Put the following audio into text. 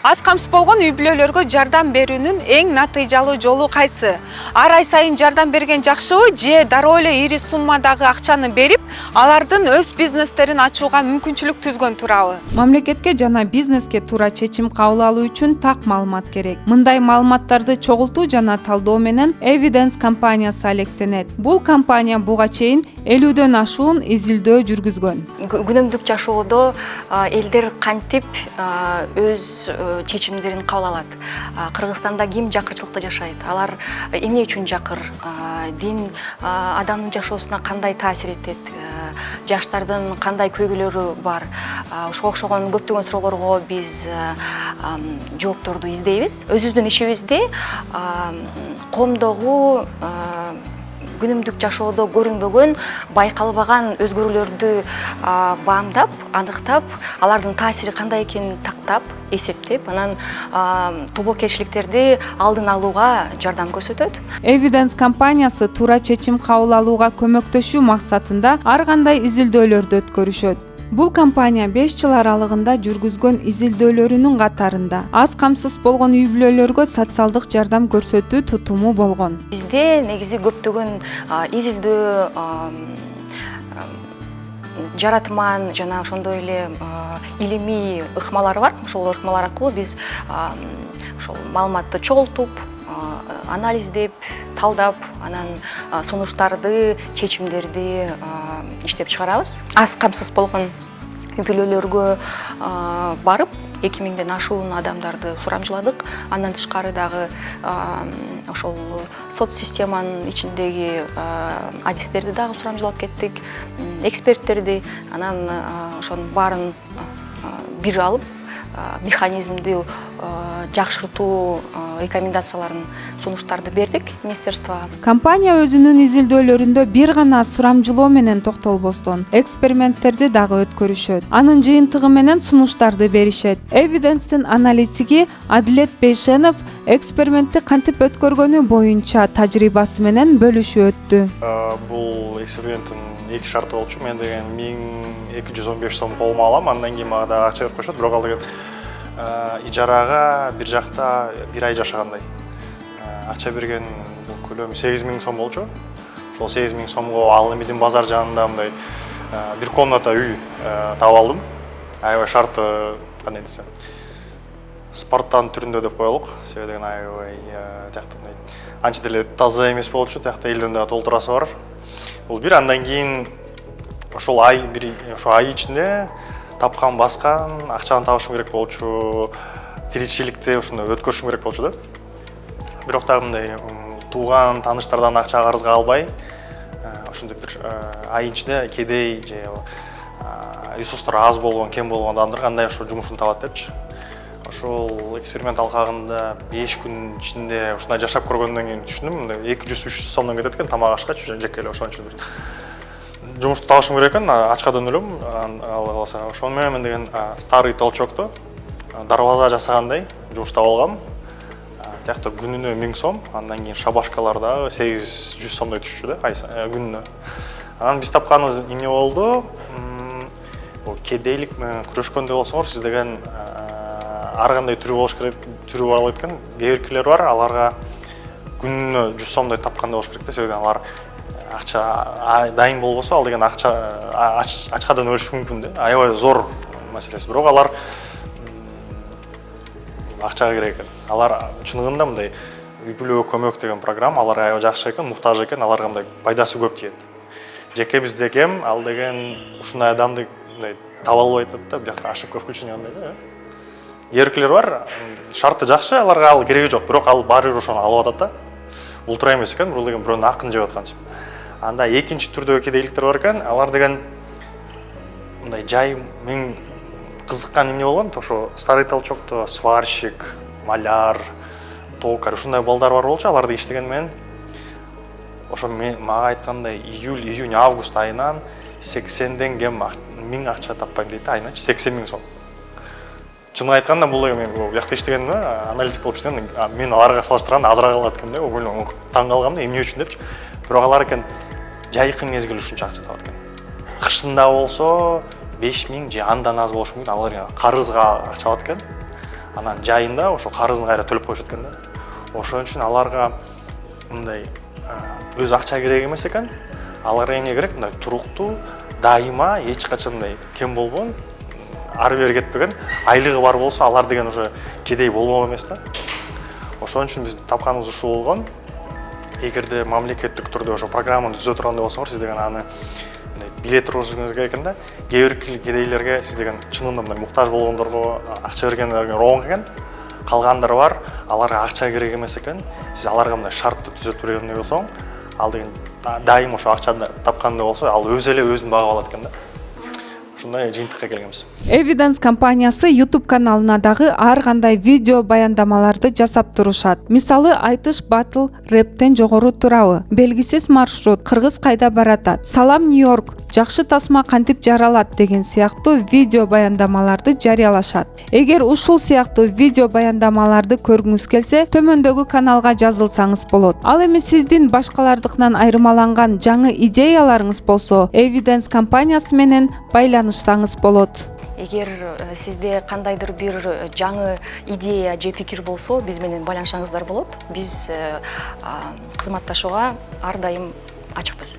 Аз камсыз болгон үй бүлөлөргө жардам берүүнүн эң натыйжалуу жолу кайсы? Ар ай сайын жардам берген жакшыбы же дароо эле ири суммадагы акчаны берип, алардын өз бизнестерин ачууга мүмкүнчүлүк түзгөн турабы? Мамлекетке жана бизнеске туура чечим кабыл алуу үчүн так маалымат керек. Мындай маалыматтарды чогултуу жана талдоо менен Evidence компаниясы алектенет. Бул компания буга чейин 50дөн ашуун изилдөө жүргүзгөн. Күнөмдүк жашоодо элдер кантип өз чечимдерин кабыл алат? Кыргызстанда ким жакырчылыкта жашайт? Алар эмне үчүн жакыр? Дин адамдын жашоосуна кандай таасир этет? Жаштардын кандай көйгөйлөрү бар? Ошого окшогон көптөгөн суроолорго биз жоопторду издейбиз. Өзүбүздүн ишибизде коомдогу күнүмдүк жашоодо көрүнбөгөн, байкалбаган өзгөрүүлөрдү баамдап, аныктап, алардын таасири кандай экенин тактап, эсептеп, анан тобокелчиликтерди алдын алууга жардам көрсөтөт. Evidence компаниясы туура чечим кабыл алууга көмөктөшүү максатында ар кандай изилдөөлөрдү өткөрүшөт. Бул компания 5 жыл аралыгында жүргүзгөн изилдөөлөрүнүн катарында аз камсыз болгон үй бүлөлөргө социалдык жардам көрсөтүү тутуму болгон. Бизде негизи көптөгөн изилдөө, жаратман жана ошондой эле илимий ыкмалар бар. Ошол ыкмалар аркылуу биз ошол маалыматты чогултуп, анализдеп, талдап, анан сунуштарды, чечимдерди иштеп чыгарабыз. Аз камсыз болгон үй бүлөлөргө барып 2000ден ашуун адамдарды сурамжыладык. Андан тышкары дагы ошол соцсистеманын ичиндеги адистерди дагы сурамжылап кеттик, эксперттерди. Анан ошонун баарын бир алып, механизмди жакшыртуу рекомендацияларын, сунуштарды бердик министерствого. Компания өзүнүн изилдөөлөрүндө бир гана сурамжылоо менен токтолбостон, эксперименттерди дагы өткөрүшөт. Анын жыйынтыгы менен сунуштарды беришет. Evidence'тин аналитиги Адилет Бейшенов экспериментти кантип өткөргөнү боюнча тажрыйбасы менен бөлүшүп өттү. Бул эксперименттин эки шарты болчу. Мен деген 1215 сом колума алам, андан кийин мага да акча берип коюшат. Бирок ал деген ижарага бир жакта бир ай жашагандай. Акча берген бул көлөмү 8000 сом болчу. Ошол 8000 сомго ал эмеден базар жанында мындай бир комната үй таап алдым. Аябай шарты кандай десем, спартан түрүндө деп коелук. Себеби деген аябай тиякта мындай анча деле таза эмес болчу, тиякта элден дагы толтурасы бар. Бул бир, андан кийин ошол ай ичинде тапкан баскан акчаны табышым керек болчу, тиричиликти ошондой өткөрүшүм керек болчу да. Бирок дагы мындай тууган тааныштардан акча карызга албай, ошондой бир ай ичинде кедей же ресурстар аз болгон, кем болгон адамдар кандай ошо жумушун табат депчи. Ошол эксперимент алкагында 5 күн ичинде ушундай жашап көргөндөн кийин түшүндүм, мындай 200-300 сомдон кетет экен тамак ашкачы, жеке эле ошончо бир жумушту табышым керек экен, ачкадан өлөм, Алла кааласа. Ошону менен мен деген старый толчокто дарбаза жасагандай жумуш таап алгам. Тиякта күнүнө 1000 сом, андан кийин шабашкалар дагы 800 сомдой түшчү да күнүнө. Анан биз тапканыбыз эмне болду? Кедейлик менен күрөшкөндөй болсоңор, сиз деген ар кандай түрү болуш керек, түрү бар экен. Кээ биркилер бар, аларга күнүнө 100 сомдой тапкандай болуш керек да, себеби алар акча дайын болбосо, ал деген ачкадан өлүшү мүмкүн да. Аябай зор маселеси. Бирок алар акчага керек экен. Алар чыныгында мындай үй бүлөгө көмөк деген программа, алар аябай жакшы экен, муктаж экен, аларга мындай пайдасы көп тиет. Жеке бизде кем, ал деген ушундай адамды мындай таба албай атат да, бияка ошибка включения андай да. Эркилер бар, шарты жакшы, аларга ал кереги жок, бирок ал баары бир ошону алып атат да. Ултура эмес экен, бул деген бирөөнүн акын жеп аткансып. Анда экинчи түрдөгү кедейликтер бар экен, алар деген мындай жай мен кызыккан эмне болгон, ошо старый толчокто сварщик, маляр, токарь ушундай балдар бар болчу, аларды иштеген менен ошо мага айткандай июнь, август айынан 80ден кем 1000 акча таппайм дейт, айначы 80 000 сом. Чынын айтканда бул мен бул жакта иштегенде аналитик болуп иштеген, мен аларга салыштырганда азыраак алат экенмин да, таң калгам да, эмне үчүн депчи. Бирок алар экен жайкы мезгил ушунча акча табат экен. Кышында болсо 5000 же андан аз болушу мүмкүн, алар карызга акча алат экен. анан жайында ошо карызын кайра төлөп коюшат экен да. Ошон үчүн аларга мындай өз акча керек эмес экен. Аларга эмне керек? Мындай туруктуу, дайыма эч качан мындай кем болбогон, ары бери кетпеген, айлыгы бар болсо, алар деген уже кедей болмок эмес да. Ошон үчүн биз тапканыбыз ушул болгон. Эгерде мамлекеттик түрдө ошо программаны түзө тургандай болсоңор, сиз деген аны биле турушуңуз керек экен да. Кээ бир кедейлерге сиз деген чынында мындай муктаж болгондорго акча бергендерге рong экен. Калгандары бар, аларга акча керек эмес экен. Сиз аларга мындай шартты түзөтүп бергендей болсоң, ал деген дайым ошо акчаны тапкандай болсо, ал өзү эле өзүн багып алат экен да. Ушундай жыйынтыкка келгенбиз. Evidence компаниясы YouTube каналына дагы ар кандай видео баяндамаларды жасап турушат. Мисалы, айтыш батыл рэптен жогору турабы? Белгисиз маршрут, кыргыз кайда баратат? Салам Нью-Йорк, жакшы тасма кантип жаралат деген сыяктуу видео баяндамаларды жарыялашат. Эгер ушул сыяктуу видео баяндамаларды көргүңүз келсе, төмөндөгү каналга жазылсаңыз болот. Ал эми сиздин башкалардыкынан айырмаланган жаңы идеяларыңыз болсо, Evidence компаниясы менен байланышсаңыз болот. Эгер сизде кандайдыр бир жаңы идея же пикир болсо, биз менен байланышсаңыздар болот. Биз кызматташууга ар дайым ачыкпыз.